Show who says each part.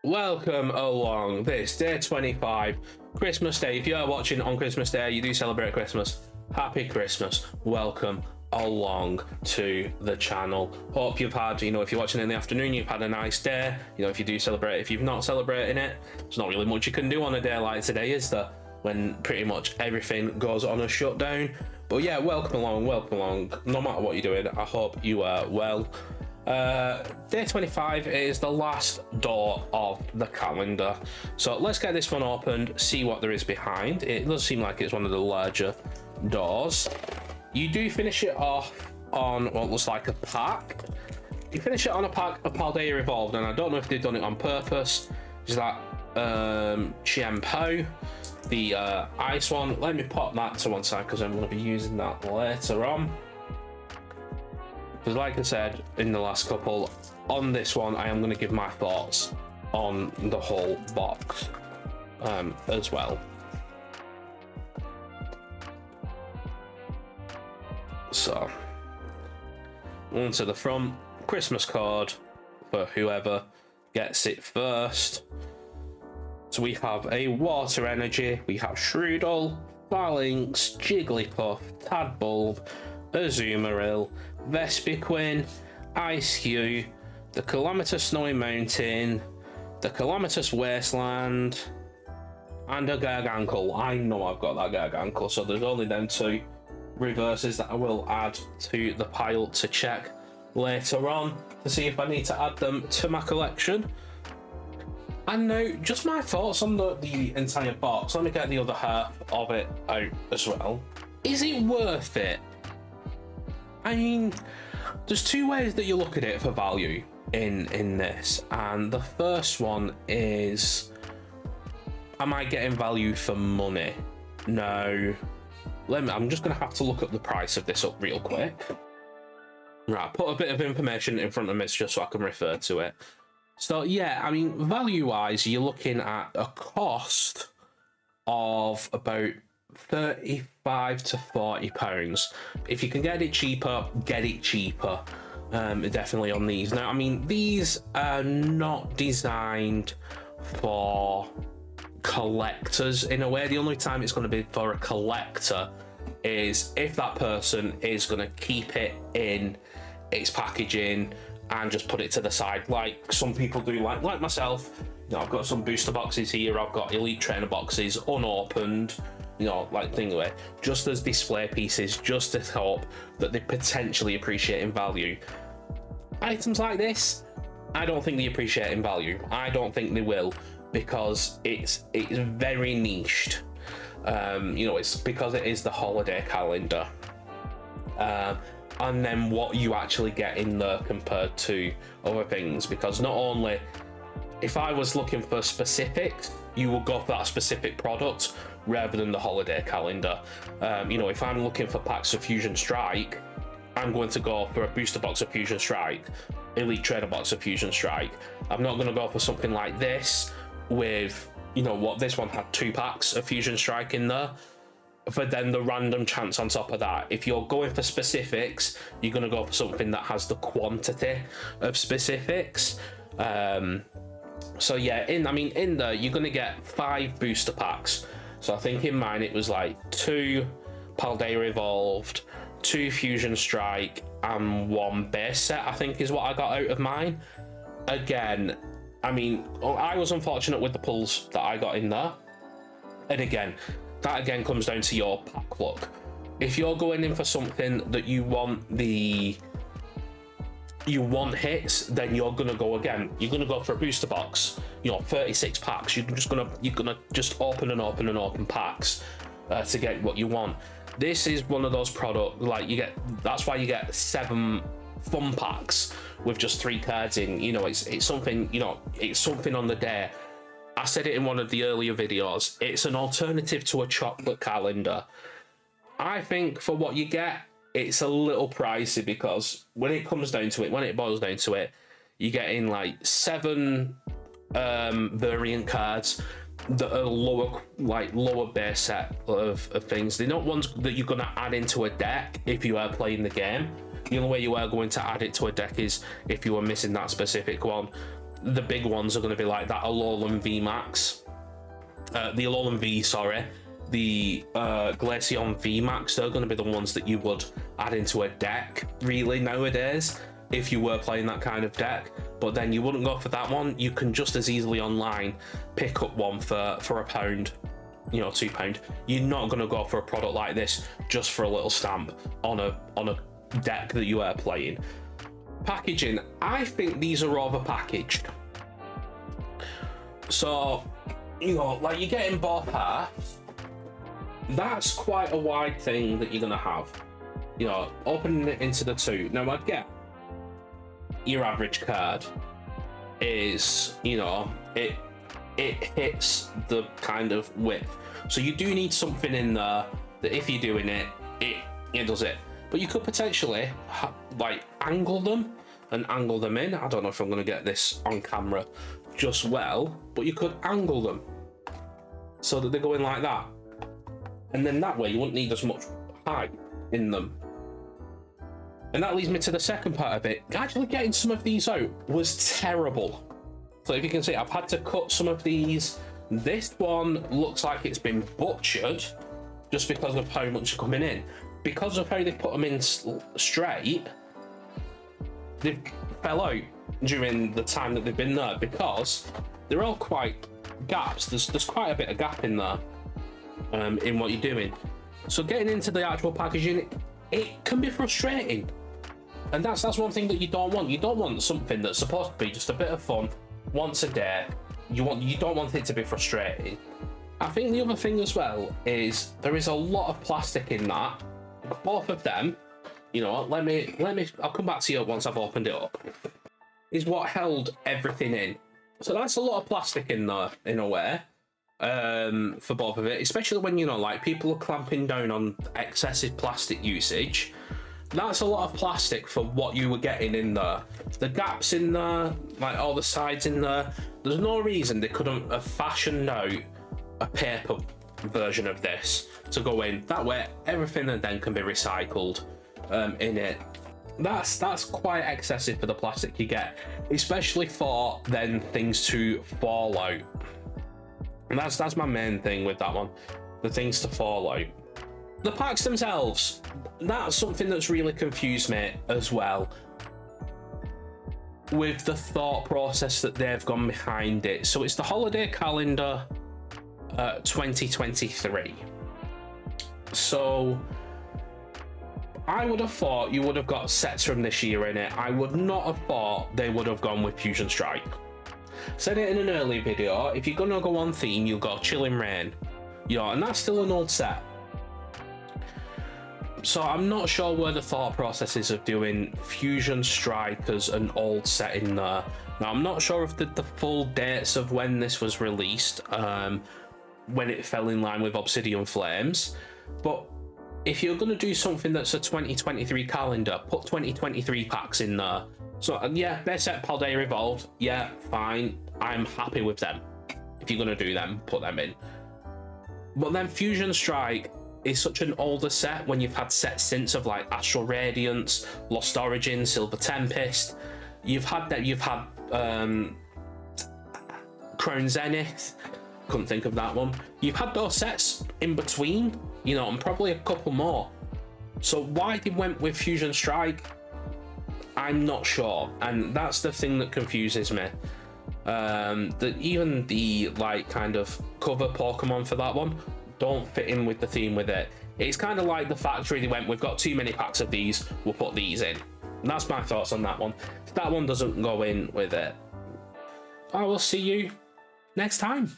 Speaker 1: welcome along this day 25, Christmas Day. If you are watching on Christmas Day, you do celebrate Christmas. Happy Christmas. Welcome along to the channel. Hope you've had, if you're watching in the afternoon, you've had a nice day. If you do celebrate, if you've not celebrating it, there's not really much you can do on a day like today, is there? When pretty much everything goes on a shutdown. But yeah, welcome along. No matter what you're doing, I hope you are well. Day 25 is the last door of the calendar. So let's get this one opened, see what there is behind. It does seem like it's one of the larger doors. You do finish it off on what looks like a pack. You finish it on a pack of Paldea Evolved, and I don't know if they've done it on purpose. Is that Chien-Pao, the ice one? Let me pop that to one side because I'm going to be using that later on. Because like I said in the last couple, on this one I am going to give my thoughts on the whole box as well. So, on to the front, Christmas card for whoever gets it first. So we have a Water Energy, we have Shroodle, Phalanx, Jigglypuff, Tadbulb, Azumarill, Vespiquen, Ice-Hue, the Calamitous Snowy Mountain, the Calamitous Wasteland, and a Garganacl. I know I've got that Garganacl, so there's only them two reverses that I will add to the pile to check later on to see if I need to add them to my collection. And now, just my thoughts on the entire box. Let me get the other half of it out as well. Is it worth it? I mean, there's two ways that you look at it for value in this, and the first one is, am I getting value for money? No. I'm just going to have to look up the price of this up real quick. Right, put a bit of information in front of me just so I can refer to it. So yeah, I mean, value-wise, you're looking at a cost of about 35 to 40 pounds. If you can get it cheaper, get it cheaper. Definitely on these. Now, I mean, these are not designed for collectors in a way. The only time it's going to be for a collector is if that person is going to keep it in its packaging and just put it to the side, like some people do, like myself. I've got some booster boxes here, I've got Elite Trainer boxes unopened, like thing away, just as display pieces, just to hope that they potentially appreciate in value. Items like this, I don't think they appreciate in value. I don't think they will, because it's very niched. It's because it is the holiday calendar. And then what you actually get in there compared to other things, because not only, if I was looking for specifics, you will go for that specific product rather than the holiday calendar. If I'm looking for packs of Fusion Strike, I'm going to go for a booster box of Fusion Strike, Elite Trainer box of Fusion Strike. I'm not going to go for something like this with, what this one had 2 packs of Fusion Strike in there. But then the random chance on top of that, if you're going for specifics, you're going to go for something that has the quantity of specifics. So yeah, in there you're going to get 5 booster packs. So I think in mine it was like 2 Paldea Evolved, 2 Fusion Strike, and 1 base set, I think is what I got out of mine. Again, I was unfortunate with the pulls that I got in there. And again, that again comes down to your pack luck. If you're going in for something that you want hits, then you're gonna go again. You're gonna go for a booster box. 36 packs. You're gonna just open packs to get what you want. This is one of those products that's why you get 7 fun packs with just 3 cards in. It's something. It's something on the day. I said it in one of the earlier videos, it's an alternative to a chocolate calendar. I think for what you get, it's a little pricey, because when it boils down to it, you're getting like 7 variant cards that are lower base set of things. They're not ones that you're going to add into a deck if you are playing the game. The only way you are going to add it to a deck is if you are missing that specific one. the big ones are going to be like that Alolan VMAX, the Alolan V, sorry, the Glaceon VMAX. They're going to be the ones that you would add into a deck really nowadays if you were playing that kind of deck. But then you wouldn't go for that one. You can just as easily online pick up one for £1, you know, £2. You're not going to go for a product like this just for a little stamp on a deck that you are playing. Packaging, I think these are over-packaged. So, you know, like you're getting both halves. That's quite a wide thing that you're gonna have. You know, opening it into the two. Now I get your average card is, you know, it hits the kind of width. So you do need something in there that if you're doing it, it does it. But you could potentially like angle them in. I don't know if I'm going to get this on camera just well, but you could angle them so that they go in like that. And then that way you wouldn't need as much height in them. And that leads me to the second part of it. Actually getting some of these out was terrible. So if you can see, I've had to cut some of these. This one looks like it's been butchered just because of how much is coming in. Because of how they put them in straight, they fell out during the time that they've been there because they're all quite gaps. There's quite a bit of gap in there in what you're doing. So getting into the actual packaging, it can be frustrating. And that's one thing that you don't want. You don't want something that's supposed to be just a bit of fun once a day. You don't want it to be frustrating. I think the other thing as well is there is a lot of plastic in that. Both of them, you know, let me I'll come back to you once I've opened it up, is what held everything in. So that's a lot of plastic in there in a way, for both of it, especially when, you know, like people are clamping down on excessive plastic usage. That's a lot of plastic for what you were getting in there. The gaps in there, like all the sides in there, there's no reason they couldn't have fashioned out a paper version of this to go in. That way everything then can be recycled in it. That's quite excessive for the plastic you get, especially for then things to fall out. And that's my main thing with that one, the things to fall out. The packs themselves, that's something that's really confused me as well, with the thought process that they've gone behind it. So it's the holiday calendar 2023. So I would have thought you would have got sets from this year in it. I would not have thought they would have gone with Fusion Strike. Said it in an earlier video, if you're gonna go on theme, you'll go Chilling Reign. You know, and that's still an old set. So I'm not sure where the thought process is of doing Fusion Strike as an old set in there. Now I'm not sure of the full dates of when this was released, when it fell in line with Obsidian Flames, but if you're going to do something that's a 2023 calendar, put 2023 packs in there. So yeah, base set Paldea Evolved, yeah, fine, I'm happy with them. If you're going to do them, put them in. But then Fusion Strike is such an older set when you've had sets since of like Astral Radiance, Lost Origin, Silver Tempest. You've had Crown Zenith, couldn't think of that one. You've had those sets in between, you know, and probably a couple more. So why they went with Fusion Strike, I'm not sure, and that's the thing that confuses me. That even the like kind of cover Pokemon for that one don't fit in with the theme with it. It's kind of like the factory, they went, we've got too many packs of these, we'll put these in. And that's my thoughts on that one. That one doesn't go in with it. I will see you next time.